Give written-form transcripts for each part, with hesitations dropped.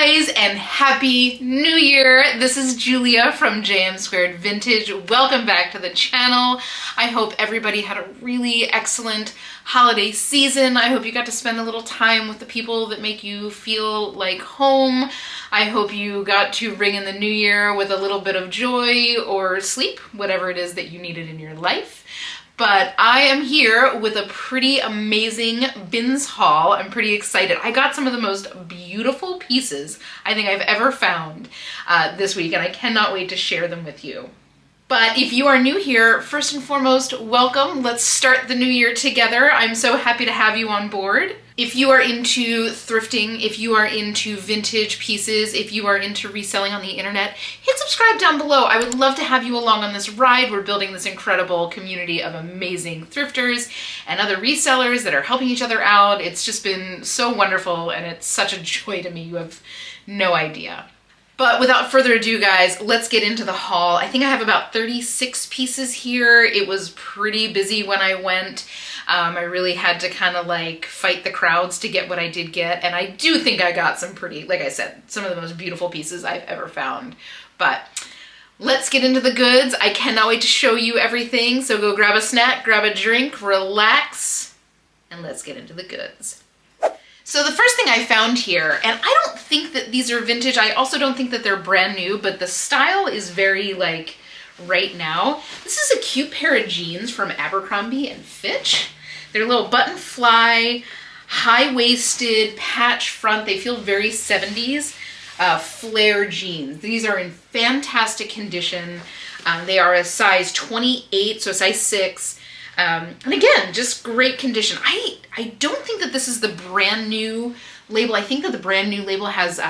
guys, and happy new year. This is Julia from JM Squared Vintage. Welcome back to the channel. I hope everybody had a really excellent holiday season. I hope you got to spend a little time with the people that make you feel like home. I hope you got to ring in the new year with a little bit of joy or sleep, whatever it is that you needed in your life. But I am here with a pretty amazing bins haul. I'm pretty excited. I got some of the most beautiful pieces I think I've ever found this week, and I cannot wait to share them with you. But if you are new here, first and foremost, welcome. Let's start the new year together. I'm so happy to have you on board. If you are into thrifting, if you are into vintage pieces, if you are into reselling on the internet, hit subscribe down below. I would love to have you along on this ride. We're building this incredible community of amazing thrifters and other resellers that are helping each other out. It's just been so wonderful, and it's such a joy to me. You have no idea. But without further ado, guys, let's get into the haul. I think I have about 36 pieces here. It was pretty busy when I went. I really had to kind of like fight the crowds to get what I did get. And I do think I got some pretty, like I said, some of the most beautiful pieces I've ever found. But let's get into the goods. I cannot wait to show you everything. So go grab a snack, grab a drink, relax, and let's get into the goods. So the first thing I found here, and I don't think that these are vintage. I also don't think that they're brand new, but the style is very like right now. This is a cute pair of jeans from Abercrombie and Fitch. They're little button fly, high-waisted, patch front. They feel very 70s flare jeans. These are in fantastic condition. They are a size 28, so size 6. And again, just great condition. I don't think that this is the brand new label. I think that the brand new label has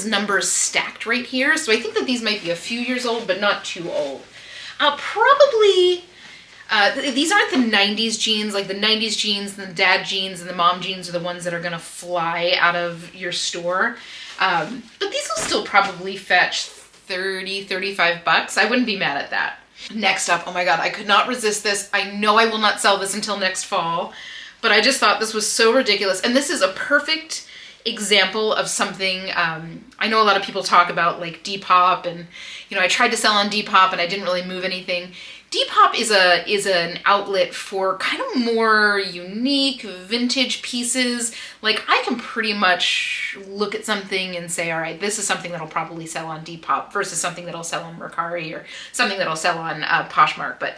numbers stacked right here. So I think that these might be a few years old, but not too old. Probably, these aren't the 90s jeans. Like the 90s jeans and the dad jeans and the mom jeans are the ones that are gonna fly out of your store. But these will still probably fetch 30, 35 bucks. I wouldn't be mad at that. Next up, oh my God, I could not resist this. I know I will not sell this until next fall, but I just thought this was so ridiculous. And this is a perfect example of something, I know a lot of people talk about like Depop, and you know, I tried to sell on Depop and I didn't really move anything. Depop is an outlet for kind of more unique vintage pieces. Like I can pretty much look at something and say, all right, this is something that'll probably sell on Depop versus something that'll sell on Mercari or something that'll sell on Poshmark. But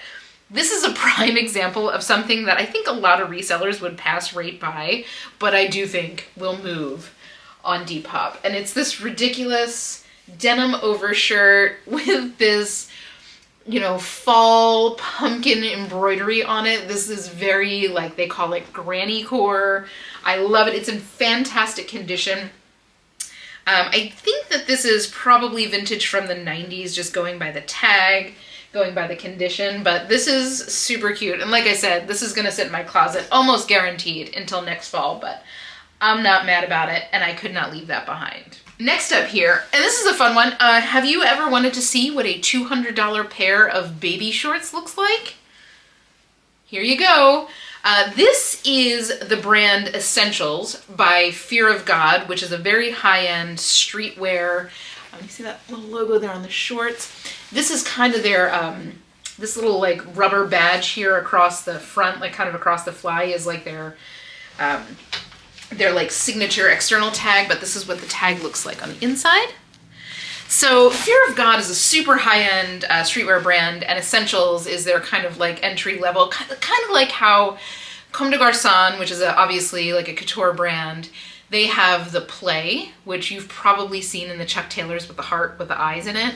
this is a prime example of something that I think a lot of resellers would pass right by, but I do think will move on Depop. And it's this ridiculous denim overshirt with this, you know, fall pumpkin embroidery on it. This is very, like, they call it granny core. I love it. It's in fantastic condition. I think that this is probably vintage from the 90s, just going by the tag, going by the condition, but this is super cute. And like I said, this is gonna sit in my closet almost guaranteed until next fall, but I'm not mad about it, and I could not leave that behind. Next up here, and this is a fun one. Have you ever wanted to see what a $200 pair of baby shorts looks like? Here you go. This is the brand Essentials by Fear of God, which is a very high-end streetwear. You see that little logo there on the shorts? This is kind of their, this little like rubber badge here across the front, like kind of across the fly is like their like signature external tag, but this is what the tag looks like on the inside. So Fear of God is a super high-end streetwear brand, and Essentials is their kind of like entry level, kind of like how Comme des Garçons, which is obviously like a couture brand, they have the Play, which you've probably seen in the Chuck Taylors with the heart with the eyes in it.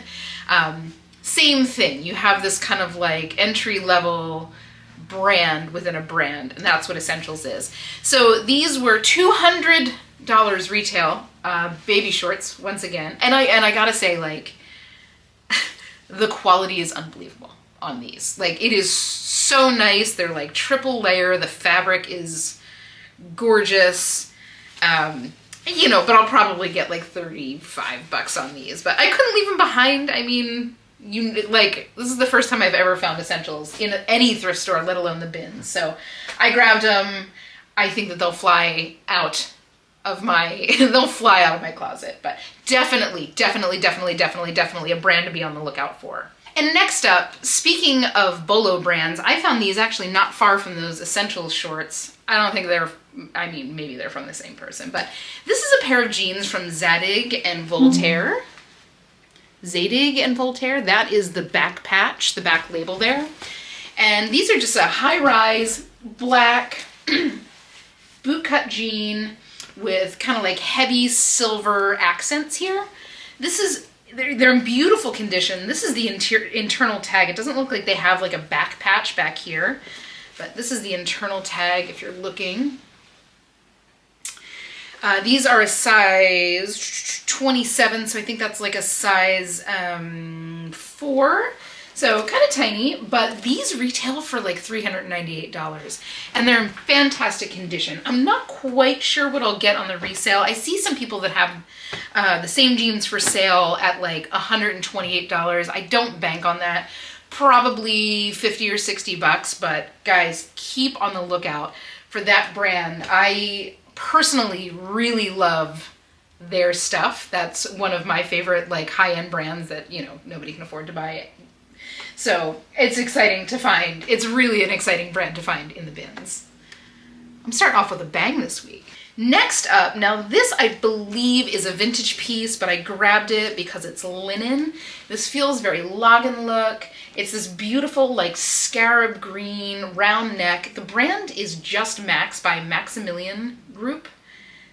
Same thing, you have this kind of like entry level brand within a brand, and that's what Essentials is. So these were $200 retail, baby shorts once again, and I gotta say, like, the quality is unbelievable on these. Like, it is so nice. They're like triple layer. The fabric is gorgeous. You know, but I'll probably get like 35 bucks on these, but I couldn't leave them behind. I mean, this is the first time I've ever found Essentials in any thrift store, let alone the bins. So I grabbed them. I think that they'll fly out of my, they'll fly out of my closet, but definitely a brand to be on the lookout for. And next up, speaking of Bolo brands, I found these actually not far from those Essentials shorts. I don't think they're, I mean, maybe they're from the same person, but this is a pair of jeans from Zadig and Voltaire. Zadig and Voltaire, that is the back patch, the back label there. And these are just a high-rise black bootcut jean with kind of like heavy silver accents here. This is, they're in beautiful condition. This is the internal tag. It doesn't look like they have like a back patch back here, but this is the internal tag if you're looking. These are a size 27, so I think that's like a size 4. So kind of tiny, but these retail for like $398 and they're in fantastic condition. I'm not quite sure what I'll get on the resale. I see some people that have the same jeans for sale at like $128. I don't bank on that. Probably 50 or 60 bucks, but guys, keep on the lookout for that brand. I personally really love their stuff. That's one of my favorite like high-end brands that, you know, nobody can afford to buy it. So it's exciting to find. It's really an exciting brand to find in the bins. I'm starting off with a bang this week. Next up, now this I believe is a vintage piece, but I grabbed it because it's linen. This feels very Logan look. It's this beautiful like scarab green round neck. The brand is Just Max by Maximilian Group.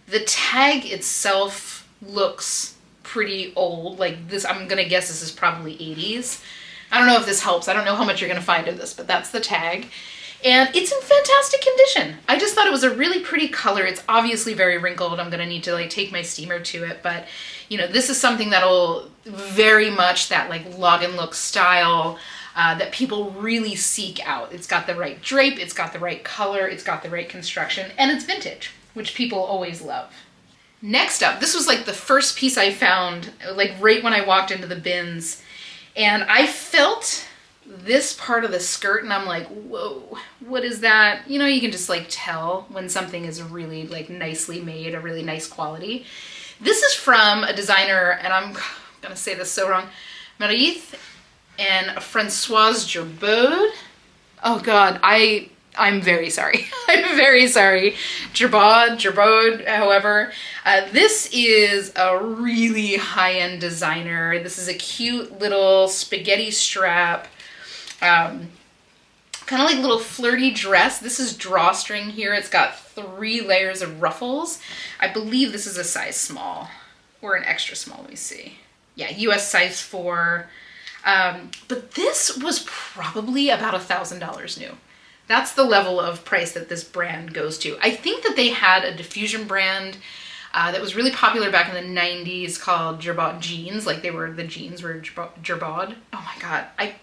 The tag itself looks pretty old. Like this, I'm gonna guess this is probably 80s. I don't know if this helps. I don't know how much you're going to find of this, but that's the tag. And it's in fantastic condition. I just thought it was a really pretty color. It's obviously very wrinkled. I'm going to need to like take my steamer to it. But, you know, this is something that'll very much that like Logan look style that people really seek out. It's got the right drape. It's got the right color. It's got the right construction. And it's vintage, which people always love. Next up, this was like the first piece I found, like right when I walked into the bins. And I felt this part of the skirt and I'm like, whoa, what is that? You know, you can just like tell when something is really like nicely made, a really nice quality. This is from a designer, and I'm gonna say this so wrong, Marith and Françoise Gerbaud. Oh God, I'm very sorry. I'm very sorry. Gerbaud, however. This is a really high-end designer. This is a cute little spaghetti strap, kind of like a little flirty dress. This is drawstring here. It's got 3 layers of ruffles. I believe this is a size small or an extra small. Let me see. Yeah, US size 4. But this was probably about $1,000 new. That's the level of price that this brand goes to. I think that they had a diffusion brand that was really popular back in the 90s called Gerbaud jeans. Like the jeans were Gerbaud. Oh my God. I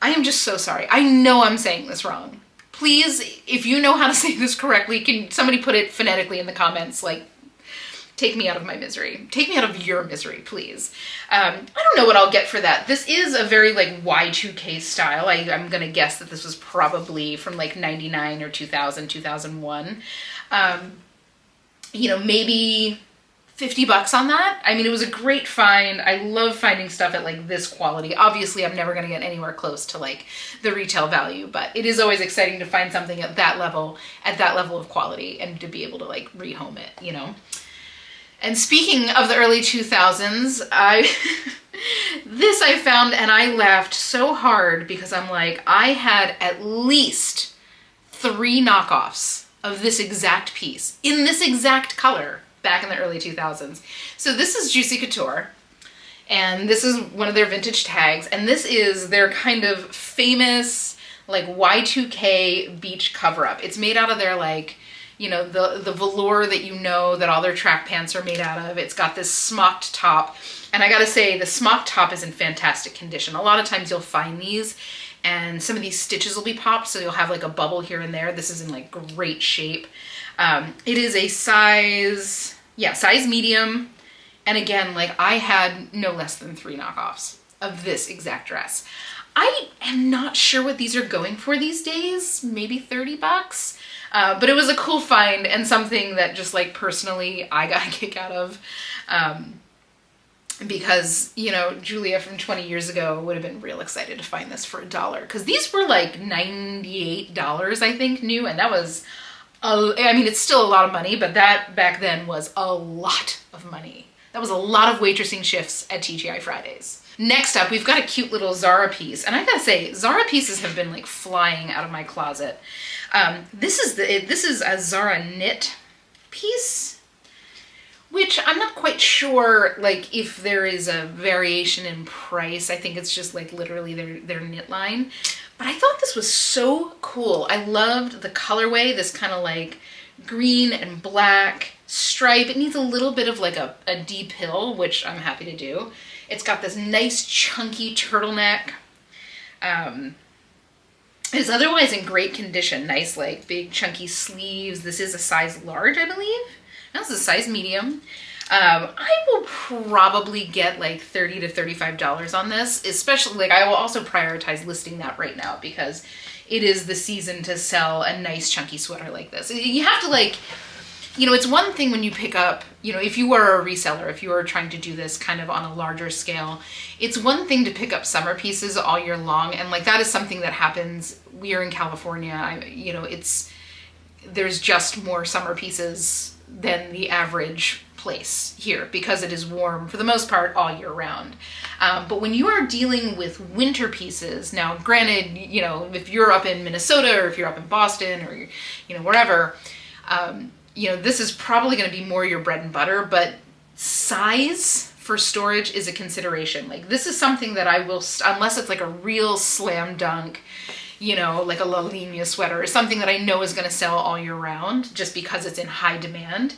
am just so sorry. I know I'm saying this wrong. Please, if you know how to say this correctly, can somebody put it phonetically in the comments? Like, take me out of my misery. Take me out of your misery, please. I don't know what I'll get for that. This is a very like Y2K style. I'm gonna guess that this was probably from like 99 or 2000, 2001. You know, maybe 50 bucks on that. I mean, it was a great find. I love finding stuff at like this quality. Obviously, I'm never gonna get anywhere close to like the retail value, but it is always exciting to find something at that level of quality and to be able to like rehome it, you know? And speaking of the early 2000s, this I found and I laughed so hard because I'm like, I had at least 3 knockoffs of this exact piece in this exact color back in the early 2000s. So this is Juicy Couture, and this is one of their vintage tags, and this is their kind of famous like Y2K beach cover-up. It's made out of their like, you know, the velour that you know that all their track pants are made out of. It's got this smocked top. And I gotta say, the smocked top is in fantastic condition. A lot of times you'll find these and some of these stitches will be popped, so you'll have like a bubble here and there. This is in like great shape. It is a size medium. And again, like I had no less than 3 knockoffs of this exact dress. I am not sure what these are going for these days, maybe 30 bucks. But it was a cool find and something that just like personally I got a kick out of. Because, you know, Julia from 20 years ago would have been real excited to find this for $1, because these were like $98, I think, new, and that was, I mean, it's still a lot of money, but that back then was a lot of money. That was a lot of waitressing shifts at TGI Fridays. Next up, we've got a cute little Zara piece, and I gotta say, Zara pieces have been like flying out of my closet. This is a Zara knit piece, which I'm not quite sure, like, if there is a variation in price. I think it's just like literally their knit line. But I thought this was so cool. I loved the colorway, this kind of like green and black stripe. It needs a little bit of like a deep hill, which I'm happy to do. It's got this nice chunky turtleneck. It's otherwise in great condition. Nice like big chunky sleeves. This is a size large, I believe. This is a size medium. I will probably get like $30 to $35 on this, especially like I will also prioritize listing that right now because it is the season to sell a nice chunky sweater like this. You have to like, you know, it's one thing when you pick up, you know, if you were a reseller, if you were trying to do this kind of on a larger scale, it's one thing to pick up summer pieces all year long. And like that is something that happens. We are in California, you know, there's just more summer pieces than the average place here because it is warm for the most part all year round. But when you are dealing with winter pieces, now granted, you know, if you're up in Minnesota or if you're up in Boston or, you know, wherever, you know, this is probably going to be more your bread and butter, but size for storage is a consideration. Like this is something that I will, unless it's like a real slam dunk, you know, like a La Linea sweater or something that I know is going to sell all year round just because it's in high demand.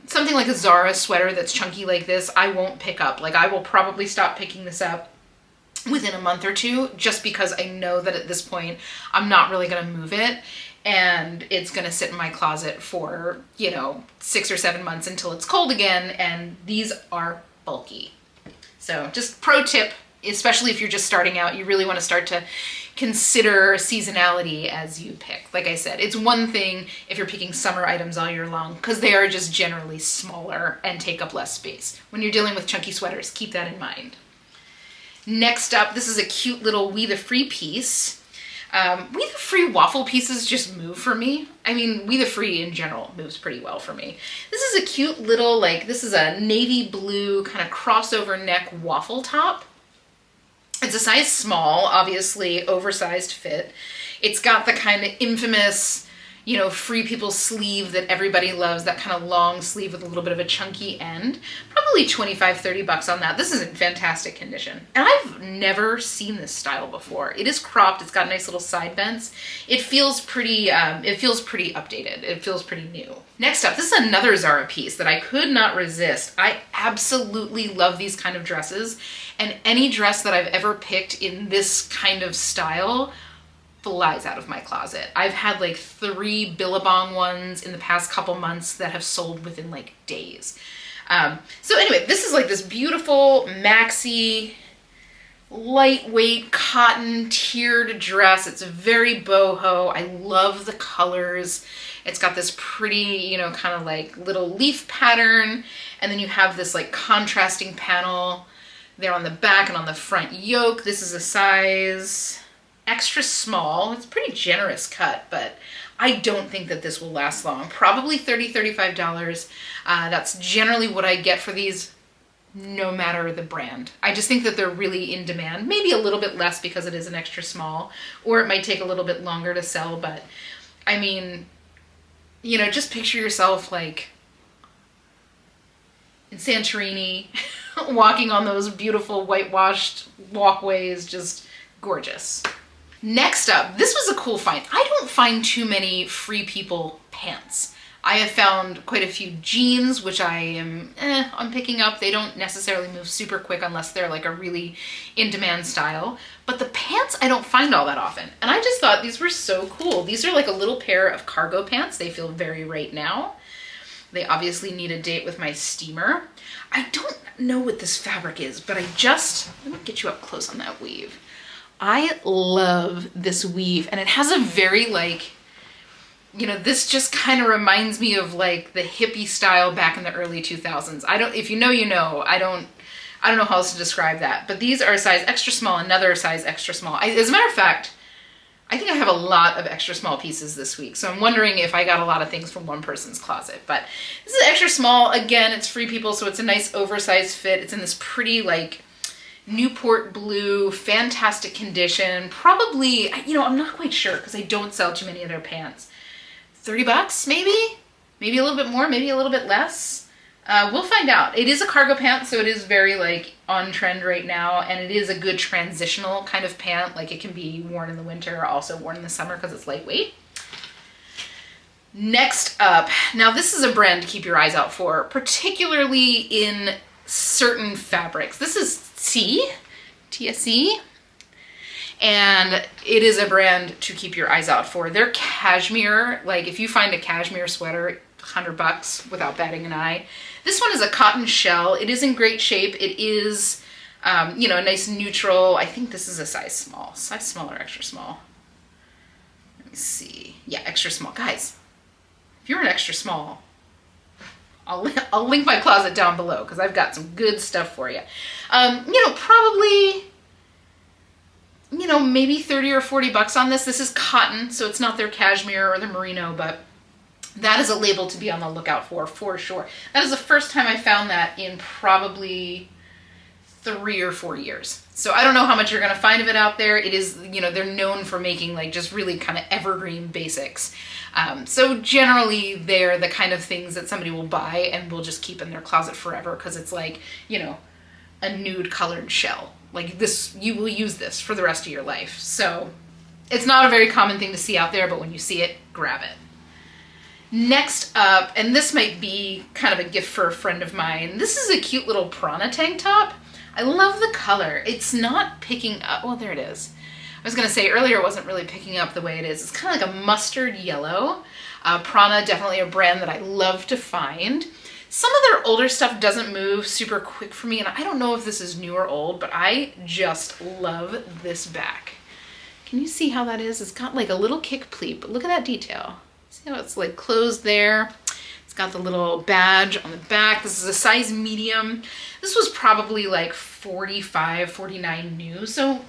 Something like a Zara sweater that's chunky like this, I won't pick up. Like I will probably stop picking this up within a month or two just because I know that at this point I'm not really going to move it and it's going to sit in my closet for, you know, 6 or 7 months until it's cold again, and these are bulky. So just pro tip, especially if you're just starting out, you really want to start to consider seasonality as you pick. Like I said, it's one thing if you're picking summer items all year long because they are just generally smaller and take up less space. When you're dealing with chunky sweaters, keep that in mind. Next up, this is a cute little We the Free piece. We the Free waffle pieces just move for me. I mean, We the Free in general moves pretty well for me. This is a cute little, like, this is a navy blue kind of crossover neck waffle top. It's a size small, obviously oversized fit. It's got the kind of infamous, you know, Free People sleeve that everybody loves, that kind of long sleeve with a little bit of a chunky end. Probably 25, 30 bucks on that. This is in fantastic condition. And I've never seen this style before. It is cropped. It's got nice little side bends. It feels pretty updated. It feels pretty new. Next up, this is another Zara piece that I could not resist. I absolutely love these kind of dresses. And any dress that I've ever picked in this kind of style flies out of my closet. I've had like 3 Billabong ones in the past couple months that have sold within like days. So anyway, this is like this beautiful maxi, lightweight cotton tiered dress. It's very boho. I love the colors. It's got this pretty, you know, kind of like little leaf pattern. And then you have this like contrasting panel there on the back and on the front yoke. This is a size extra small. It's a pretty generous cut, but I don't think that this will last long. Probably $30, $35. That's generally what I get for these, no matter the brand. I just think that they're really in demand. Maybe a little bit less because it is an extra small, or it might take a little bit longer to sell, but I mean, you know, just picture yourself like in Santorini, walking on those beautiful whitewashed walkways, just gorgeous. Next up, this was a cool find. I don't find too many Free People pants. I have found quite a few jeans, which I am I'm picking up. They don't necessarily move super quick unless they're like a really in-demand style. But the pants I don't find all that often. And I just thought these were so cool. These are like a little pair of cargo pants. They feel very right now. They obviously need a date with my steamer. I don't know what this fabric is, but let me get you up close on that weave. I love this weave, and it has a very like, you know, this just kind of reminds me of like the hippie style back in the early 2000s. If you know, you know. I don't know how else to describe that, but these are a size extra small, another size extra small. As a matter of fact, I think I have a lot of extra small pieces this week, so I'm wondering if I got a lot of things from one person's closet. But this is extra small. Again, it's Free People, so it's a nice oversized fit. It's in this pretty like Newport blue, fantastic condition. Probably, you know, I'm not quite sure because I don't sell too many of their pants. $30 maybe? Maybe a little bit more, maybe a little bit less. We'll find out. It is a cargo pant, so it is very like on trend right now, and it is a good transitional kind of pant. Like it can be worn in the winter, also worn in the summer because it's lightweight. Next up, now this is a brand to keep your eyes out for, particularly in certain fabrics. This is TSE, and it is a brand to keep your eyes out for. Their cashmere, like if you find a cashmere sweater, $100 without batting an eye. This one is a cotton shell. It is in great shape. It is, you know, a nice neutral. I think this is a size small. Size small or extra small? Let me see. Yeah, extra small. Guys, if you're an extra small, I'll link my closet down below because I've got some good stuff for you. You know, probably, you know, maybe 30 or 40 bucks on this. This is cotton, so it's not their cashmere or their merino, but that is a label to be on the lookout for sure. That is the first time I found that in probably 3 or 4 years. So I don't know how much you're going to find of it out there. It is, you know, they're known for making like just really kind of evergreen basics. So generally they're the kind of things that somebody will buy and will just keep in their closet forever because it's like, you know, a nude colored shell. Like this, you will use this for the rest of your life. So it's not a very common thing to see out there, but when you see it, grab it. Next up, and this might be kind of a gift for a friend of mine. This is a cute little Prana tank top. I love the color. It's not picking up, well, there it is. I was gonna say earlier it wasn't really picking up the way it is. It's kind of like a mustard yellow. Prana, definitely a brand that I love to find. Some of their older stuff doesn't move super quick for me, and I don't know if this is new or old, but I just love this back. Can you see how that is? It's got like a little kick pleat, but look at that detail. See how it's like closed there? It's got the little badge on the back. This is a size medium. This was probably like $45, $49 new. So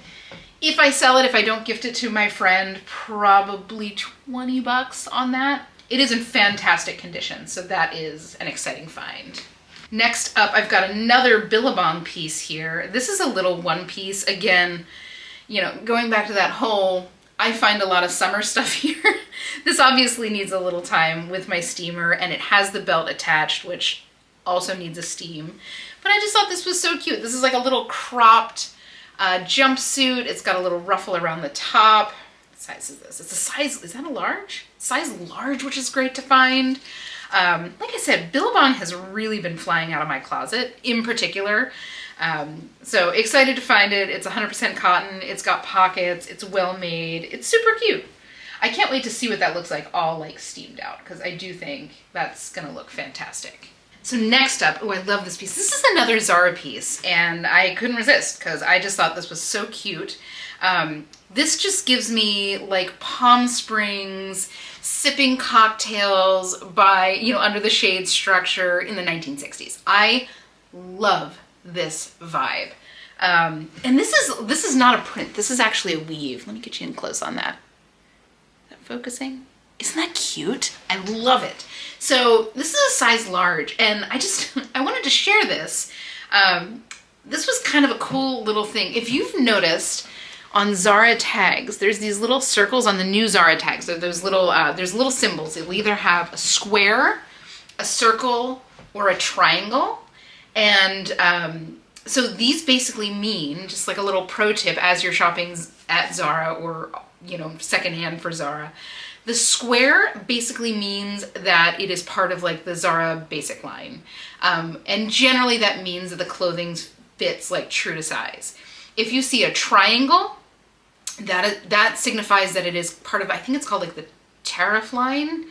if I sell it, if I don't gift it to my friend, probably 20 bucks on that. It is in fantastic condition, so that is an exciting find. Next up, I've got another Billabong piece here. This is a little one piece. Again, you know, going back to that whole, I find a lot of summer stuff here. This obviously needs a little time with my steamer, and it has the belt attached, which also needs a steam. But I just thought this was so cute. This is like a little cropped jumpsuit. It's got a little ruffle around the top. What size is this? It's a size, is that a large? Size large, which is great to find. Like I said, Billabong has really been flying out of my closet in particular. So excited to find it. It's 100% cotton. It's got pockets. It's well made. It's super cute. I can't wait to see what that looks like all like steamed out because I do think that's gonna look fantastic. So next up, oh, I love this piece. This is another Zara piece, and I couldn't resist because I just thought this was so cute. This just gives me like Palm Springs, sipping cocktails by, you know, under the shade structure in the 1960s. I love this vibe. And this is not a print. This is actually a weave. Let me get you in close on that. Is that focusing? Isn't that cute? I love it. So this is a size large, and I wanted to share this. This was kind of a cool little thing. If you've noticed on Zara tags, there's these little circles on the new Zara tags. So there's little symbols. It'll either have a square, a circle, or a triangle. And so these basically mean, just like a little pro tip as you're shopping at Zara or, you know, secondhand for Zara, the square basically means that it is part of like the Zara basic line. And generally that means that the clothing fits like true to size. If you see a triangle, that signifies that it is part of, I think it's called like the tariff line,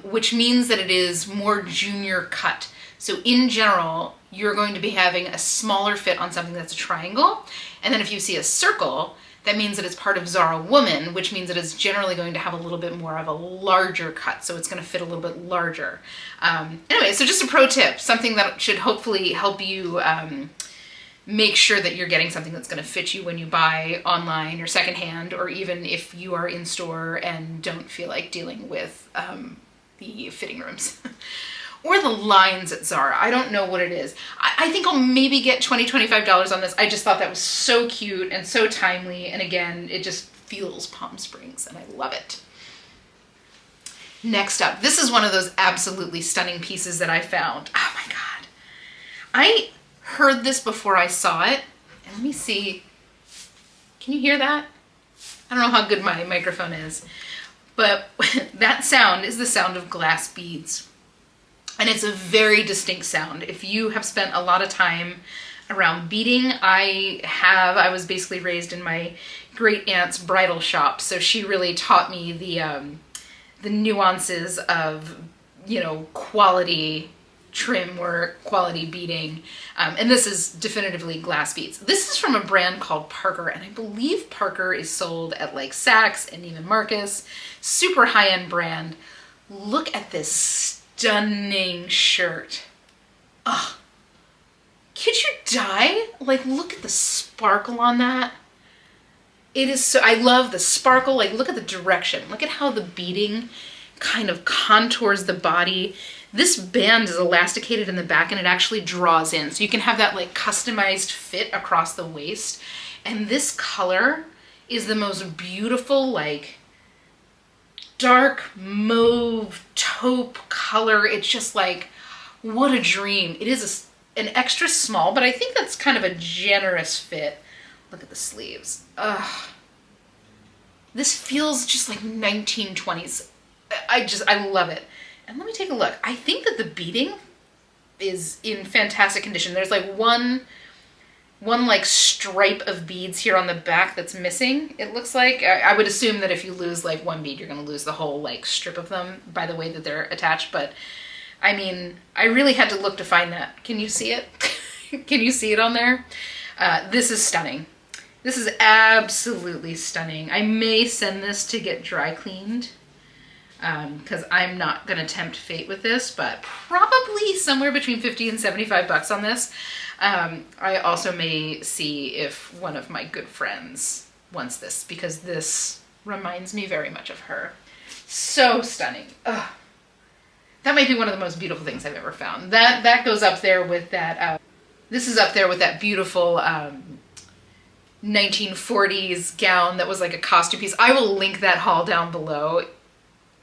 which means that it is more junior cut. So in general, you're going to be having a smaller fit on something that's a triangle. And then if you see a circle, that means that it's part of Zara Woman, which means that it's generally going to have a little bit more of a larger cut, so it's going to fit a little bit larger. Anyway, so just a pro tip, something that should hopefully help you make sure that you're getting something that's going to fit you when you buy online or secondhand, or even if you are in store and don't feel like dealing with the fitting rooms. Or the lines at Zara. I don't know what it is. I think I'll maybe get $20, $25 on this. I just thought that was so cute and so timely. And again, it just feels Palm Springs and I love it. Next up, this is one of those absolutely stunning pieces that I found. Oh my God. I heard this before I saw it. And let me see. Can you hear that? I don't know how good my microphone is, but that sound is the sound of glass beads. And it's a very distinct sound. If you have spent a lot of time around beading, I was basically raised in my great aunt's bridal shop. So she really taught me the nuances of, you know, quality trim work, quality beading. And this is definitively glass beads. This is from a brand called Parker. And I believe Parker is sold at like Saks and even Marcus. Super high-end brand. Look at this stunning shirt. Ugh. Could you die? Like, look at the sparkle on that. It is so, I love the sparkle. Like, look at the direction. Look at how the beading kind of contours the body. This band is elasticated in the back and it actually draws in. So you can have that like customized fit across the waist. And this color is the most beautiful, like, dark mauve taupe color. It's just like, what a dream. It is an extra small, but I think that's kind of a generous fit. Look at the sleeves. Ugh. This feels just like 1920s. I love it. And let me take a look. I think that the beading is in fantastic condition. There's like one like stripe of beads here on the back that's missing. It looks like, I would assume that if you lose like one bead, you're going to lose the whole like strip of them by the way that they're attached. But I mean, I really had to look to find that. Can you see it? Can you see it on there? This is stunning. This is absolutely stunning. I may send this to get dry cleaned because I'm not going to tempt fate with this, but probably somewhere between 50 and 75 bucks on this. I also may see if one of my good friends wants this because this reminds me very much of her. So stunning. Ugh. That might be one of the most beautiful things I've ever found. That goes up there with that, this is up there with that beautiful 1940s gown that was like a costume piece. I will link that haul down below.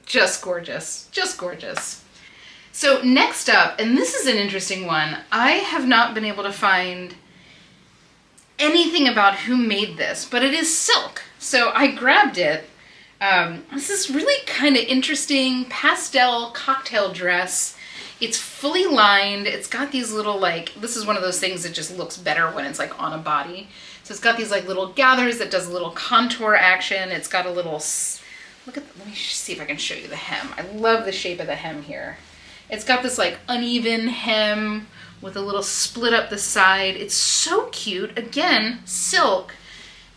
Just gorgeous, just gorgeous. So next up, and this is an interesting one, I have not been able to find anything about who made this, but it is silk. So I grabbed it. This is really kind of interesting pastel cocktail dress. It's fully lined. It's got these little like, this is one of those things that just looks better when it's like on a body. So it's got these like little gathers that does a little contour action. It's got a little, look at, let me see if I can show you the hem. I love the shape of the hem here. It's got this like uneven hem with a little split up the side. It's so cute. Again, silk.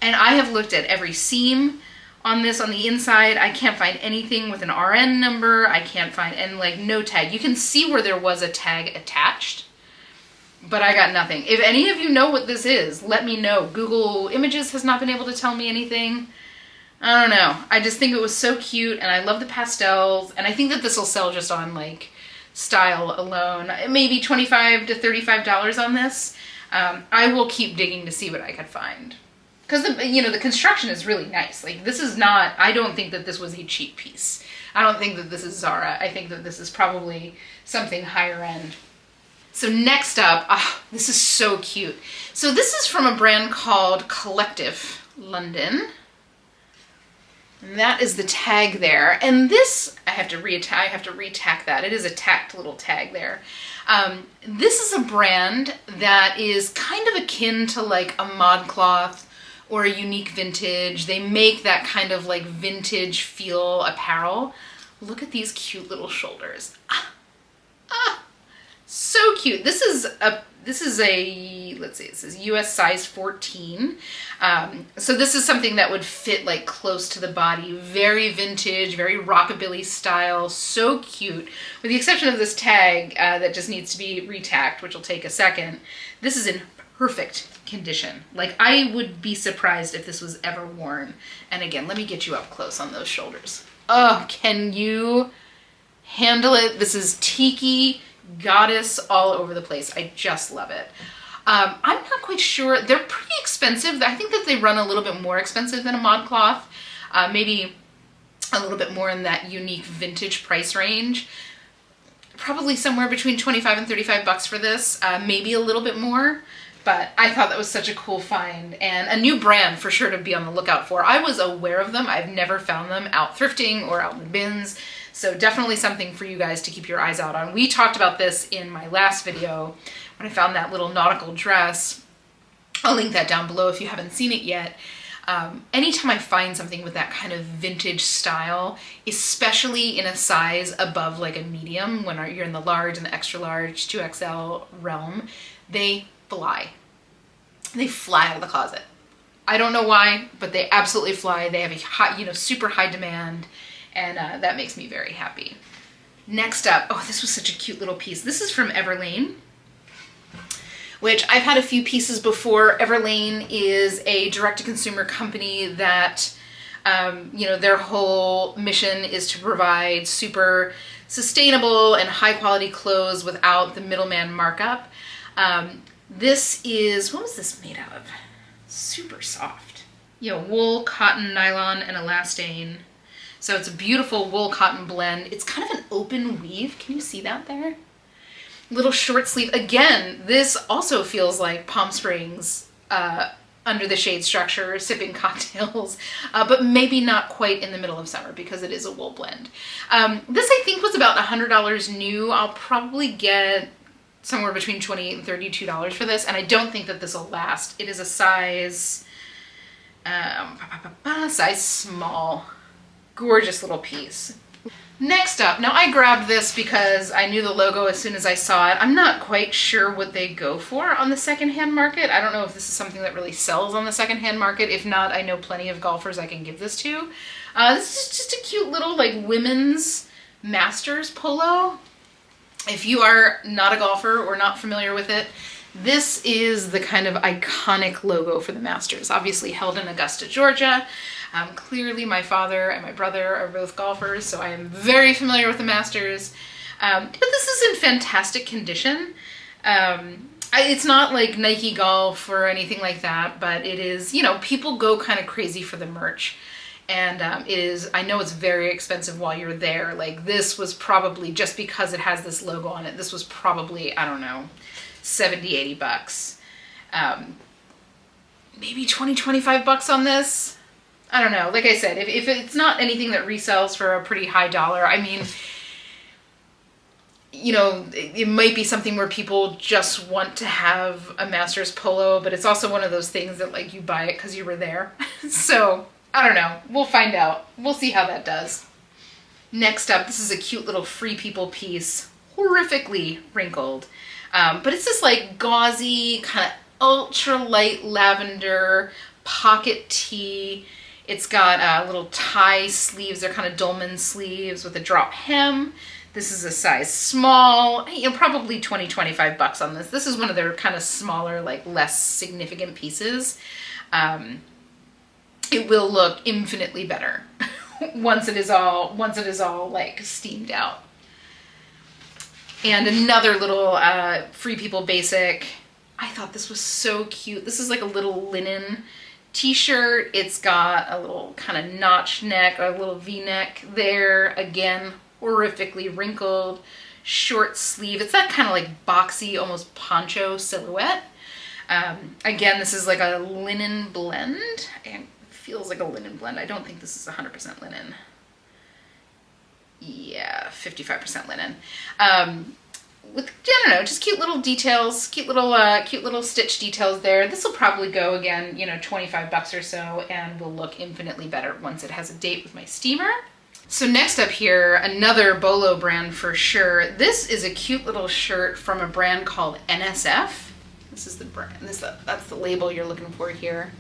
And I have looked at every seam on this on the inside. I can't find anything with an RN number. I can't find, and like no tag. You can see where there was a tag attached, but I got nothing. If any of you know what this is, let me know. Google Images has not been able to tell me anything. I don't know. I just think it was so cute and I love the pastels. And I think that this will sell just on like style alone. Maybe $25 to $35 on this. I will keep digging to see what I could find. Because the construction is really nice. Like this is not, I don't think that this was a cheap piece. I don't think that this is Zara. I think that this is probably something higher end. So next up, this is so cute. So this is from a brand called Collective London. And that is the tag there. And this, I have to retack that. It is a tacked little tag there. This is a brand that is kind of akin to like a ModCloth or a Unique Vintage. They make that kind of like vintage feel apparel. Look at these cute little shoulders. So cute. This is a, let's see, it says US size 14. So this is something that would fit like close to the body. Very vintage, very rockabilly style. So cute. With the exception of this tag that just needs to be retacked, which will take a second. This is in perfect condition. Like, I would be surprised if this was ever worn. And again, let me get you up close on those shoulders. Oh, can you handle it? This is tiki goddess all over the place. I just love it. I'm not quite sure. They're pretty expensive. I think that they run a little bit more expensive than a ModCloth. Maybe a little bit more in that unique vintage price range. Probably somewhere between 25 and 35 bucks for this. Maybe a little bit more. But I thought that was such a cool find and a new brand for sure to be on the lookout for. I was aware of them. I've never found them out thrifting or out in the bins. So definitely something for you guys to keep your eyes out on. We talked about this in my last video when I found that little nautical dress. I'll link that down below if you haven't seen it yet. Anytime I find something with that kind of vintage style, especially in a size above like a medium, when you're in the large and the extra large, 2XL realm, they fly. They fly out of the closet. I don't know why, but they absolutely fly. They have a high, super high demand, and that makes me very happy. Next up, oh, this was such a cute little piece. This is from Everlane, which I've had a few pieces before. Everlane is a direct-to-consumer company that, their whole mission is to provide super sustainable and high-quality clothes without the middleman markup. This is, what was this made out of? Super soft. Wool, cotton, nylon, and elastane. So it's a beautiful wool cotton blend. It's kind of an open weave. Can you see that there? Little short sleeve. Again, this also feels like Palm Springs under the shade structure, sipping cocktails, but maybe not quite in the middle of summer because it is a wool blend. This I think was about $100 new. I'll probably get somewhere between $28 and $32 for this, and I don't think that this will last. It is a size small. Gorgeous little piece. Next up, now I grabbed this because I knew the logo as soon as I saw it. I'm not quite sure what they go for on the secondhand market. I don't know if this is something that really sells on the secondhand market. If not, I know plenty of golfers I can give this to. This is just a cute little like women's Masters polo. If you are not a golfer or not familiar with it, this is the kind of iconic logo for the Masters, obviously held in Augusta, Georgia. Clearly my father and my brother are both golfers, so I am very familiar with the Masters. But this is in fantastic condition. It's not like Nike Golf or anything like that, but it is, people go kind of crazy for the merch. And I know it's very expensive while you're there. Like, this was probably, just because it has this logo on it, this was probably, I don't know, 70, 80 bucks. Maybe 20, 25 bucks on this. I don't know. Like I said, if it's not anything that resells for a pretty high dollar, I mean, it might be something where people just want to have a Masters polo, but it's also one of those things that like you buy it because you were there. So I don't know. We'll find out. We'll see how that does. Next up, this is a cute little Free People piece, horrifically wrinkled. But it's this like gauzy, kind of ultra light lavender pocket tee. It's got little tie sleeves. They're kind of dolman sleeves with a drop hem. This is a size small, probably 20, 25 bucks on this. This is one of their kind of smaller, like less significant pieces. It will look infinitely better once it is all like steamed out. And another little Free People basic. I thought this was so cute. This is like a little linen t-shirt. It's got a little kind of notch neck, or a little v-neck there. Again, horrifically wrinkled, short sleeve. It's that kind of like boxy, almost poncho silhouette. Again, this is like a linen blend. And feels like a linen blend. I don't think this is 100% linen. Yeah, 55% linen. With, I don't know, just cute little details, cute little stitch details there. This will probably go again, 25 bucks or so, and will look infinitely better once it has a date with my steamer. So next up here, another Bolo brand for sure. This is a cute little shirt from a brand called NSF. This is the brand. That's the label you're looking for here.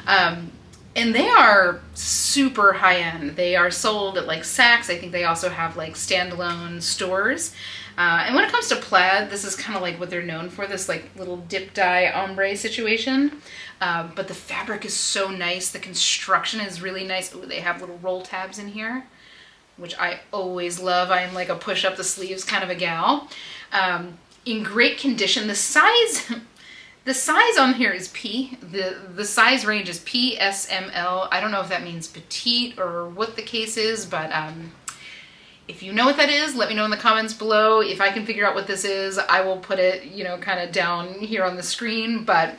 And they are super high end. They are sold at like Saks. I think they also have like standalone stores. And when it comes to plaid, this is kind of like what they're known for, this like little dip dye ombre situation. But the fabric is so nice. The construction is really nice. Ooh, they have little roll tabs in here, which I always love. I'm like a push up the sleeves kind of a gal. In great condition. The size on here is P. The size range is P, S, M, L. I don't know if that means petite or what the case is, but if you know what that is, let me know in the comments below. If I can figure out what this is, I will put it, you know, kind of down here on the screen. But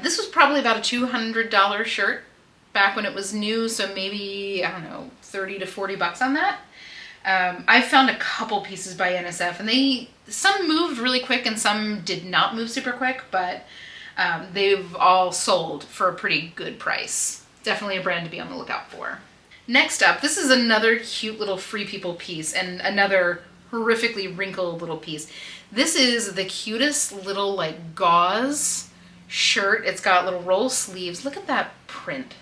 this was probably about a $200 shirt back when it was new, so maybe, I don't know, 30 to 40 bucks on that. I found a couple pieces by NSF, and some moved really quick and some did not move super quick, but they've all sold for a pretty good price. Definitely a brand to be on the lookout for. Next up, this is another cute little Free People piece and another horrifically wrinkled little piece. This is the cutest little like gauze shirt. It's got little roll sleeves. Look at that print.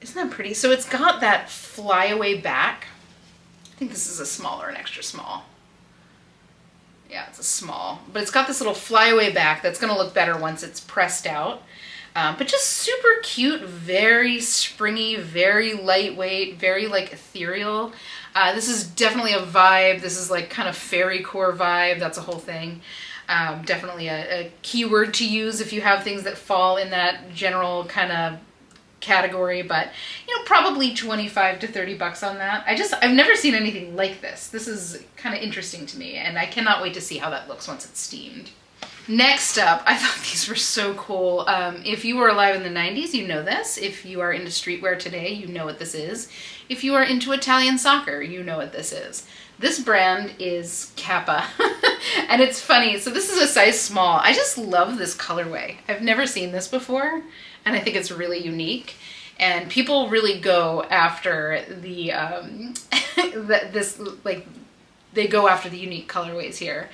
Isn't that pretty? So it's got that flyaway back. I think this is a small or an extra small. Yeah, it's a small. But it's got this little flyaway back that's going to look better once it's pressed out. But just super cute, very springy, very lightweight, very like ethereal. This is definitely a vibe. This is like kind of fairy core vibe. That's a whole thing. Definitely a keyword to use if you have things that fall in that general kind of category, but you know, probably 25 to 30 bucks on that. I've never seen anything like this. This is kind of interesting to me, and I cannot wait to see how that looks once it's steamed. Next up, I thought these were so cool. If you were alive in the 90s, you know this. If you are into streetwear today, you know what this is. If you are into Italian soccer, you know what this is. This brand is Kappa. And it's funny. So this is a size small. I just love this colorway. I've never seen this before, and I think it's really unique. And people really go after the they go after the unique colorways here.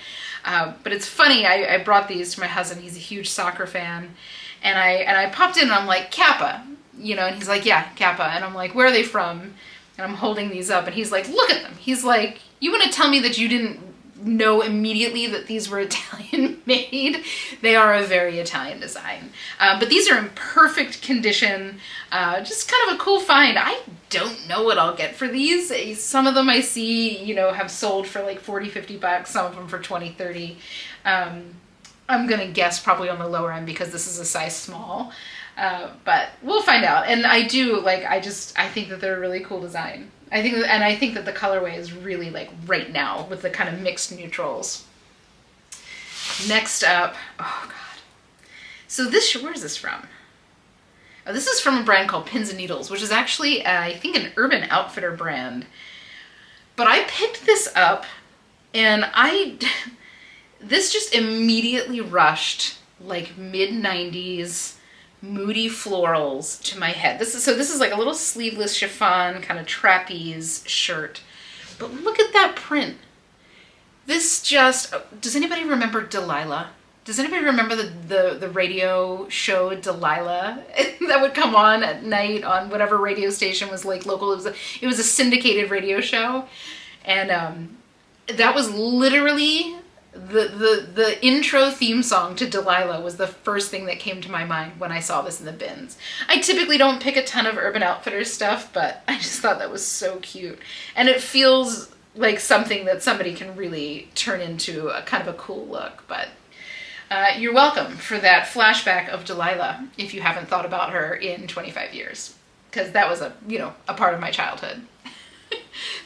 But it's funny, I brought these to my husband. He's a huge soccer fan. And I popped in and I'm like, Kappa, you know, and he's like, yeah, Kappa. And I'm like, where are they from? And I'm holding these up and he's like, look at them. He's like, you want to tell me that you didn't know immediately that these were Italian made? They are a very Italian design. But these are in perfect condition. Just kind of a cool find. I don't know what I'll get for these. Some of them I see, you know, have sold for like 40, 50 bucks. Some of them for 20, 30. I'm going to guess probably on the lower end because this is a size small. But we'll find out. And I do, like, I think that they're a really cool design. I think that the colorway is really like right now with the kind of mixed neutrals. Next up, oh God. So where is this from? Oh, this is from a brand called Pins and Needles, which is actually, I think, an Urban Outfitter brand. But I picked this up and this just immediately rushed like mid-90s moody florals to my head. This is like a little sleeveless chiffon kind of trapeze shirt. But look at that print. This just, does anybody remember Delilah? Does anybody remember the radio show Delilah that would come on at night on whatever radio station was like local? It was a syndicated radio show. And that was literally the intro theme song to Delilah was the first thing that came to my mind when I saw this in the bins. I typically don't pick a ton of Urban Outfitters stuff, but I just thought that was so cute. And it feels like something that somebody can really turn into a kind of a cool look. But you're welcome for that flashback of Delilah if you haven't thought about her in 25 years. Because that was a part of my childhood.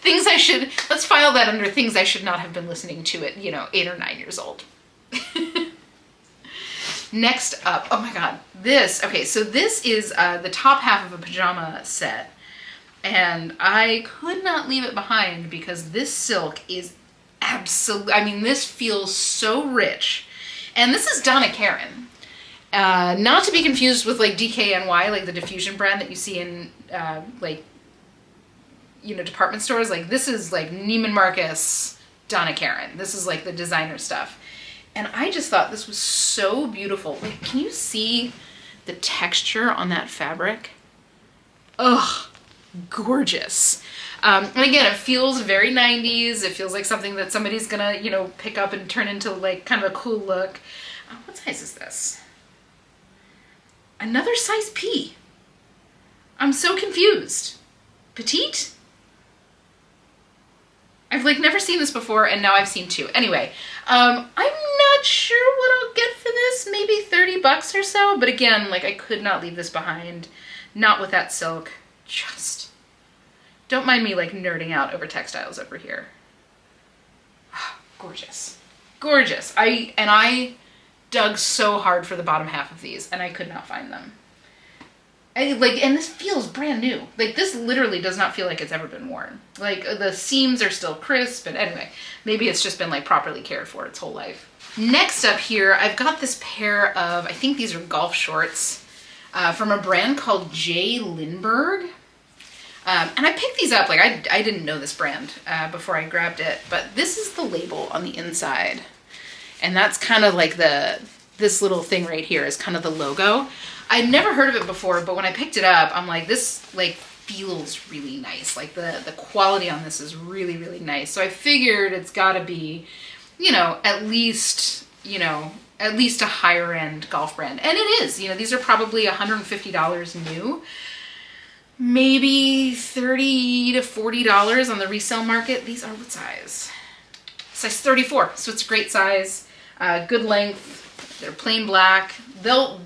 Let's file that under things I should not have been listening to at, 8 or 9 years old. Next up, oh my God, so this is the top half of a pajama set. And I could not leave it behind because this silk is this feels so rich. And this is Donna Karan. Not to be confused with like DKNY, like the diffusion brand that you see in department stores. Like this is like Neiman Marcus, Donna Karan. This is like the designer stuff. And I just thought this was so beautiful. Like, can you see the texture on that fabric? Ugh, gorgeous. And again, it feels very 90s. It feels like something that somebody's gonna, pick up and turn into like kind of a cool look. What size is this? Another size P. I'm so confused. Petite? I've like never seen this before, and now I've seen two. Anyway, I'm not sure what I'll get for this. Maybe 30 bucks or so. But again, like I could not leave this behind. Not with that silk. Just don't mind me like nerding out over textiles over here. Gorgeous, gorgeous. I dug so hard for the bottom half of these, and I could not find them. And this feels brand new. Like this literally does not feel like it's ever been worn. Like the seams are still crisp, and anyway, maybe it's just been like properly cared for its whole life. Next up here, I've got this pair of, I think these are golf shorts from a brand called J. Lindbergh. And I picked these up, like I didn't know this brand before I grabbed it, but this is the label on the inside. And that's kind of like this little thing right here is kind of the logo. I'd never heard of it before, but when I picked it up, I'm like, this like feels really nice. Like the quality on this is really, really nice. So I figured it's gotta be, at least a higher end golf brand. And it is, these are probably $150 new. Maybe $30 to $40 on the resale market. These are what size? Size 34, so it's a great size, good length. They're plain black.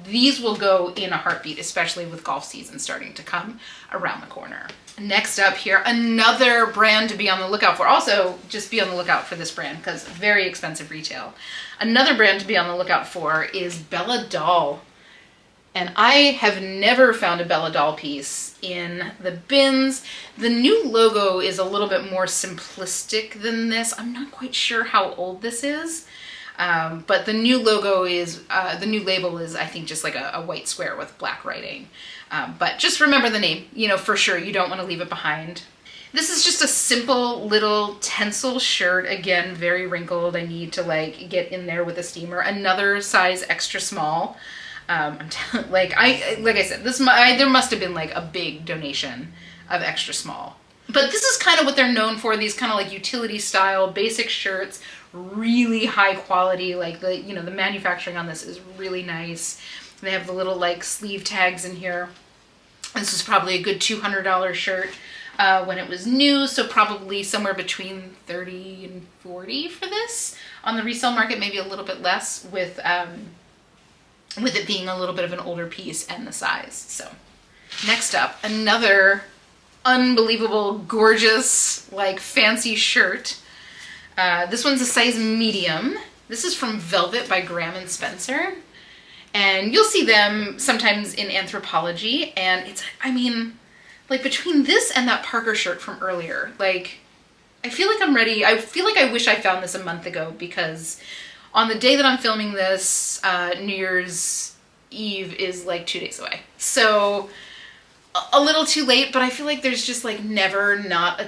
These will go in a heartbeat, especially with golf season starting to come around the corner. Next up here, another brand to be on the lookout for. Also, just be on the lookout for this brand because very expensive retail. Another brand to be on the lookout for is Bella Doll. And I have never found a Bella Doll piece in the bins. The new logo is a little bit more simplistic than this. I'm not quite sure how old this is. But the new logo is, the new label is, I think, just like a white square with black writing. But just remember the name, for sure. You don't want to leave it behind. This is just a simple little tencel shirt. Again, very wrinkled. I need to like get in there with a steamer. Another size extra small. Like I said, there must have been like a big donation of extra small. But this is kind of what they're known for. These kind of like utility style basic shirts, really high quality. Like the manufacturing on this is really nice. They have the little like sleeve tags in here. This is probably a good $200 shirt when it was new. So probably somewhere between 30 and 40 for this on the resale market, maybe a little bit less with it being a little bit of an older piece and the size. So next up, another unbelievable, gorgeous, like fancy shirt. This one's a size medium. This is from Velvet by Graham & Spencer. And you'll see them sometimes in Anthropologie. And it's, like between this and that Parker shirt from earlier, like I feel like I'm ready. I feel like I wish I found this a month ago because on the day that I'm filming this, New Year's Eve is like 2 days away. So a little too late, but I feel like there's just like never not a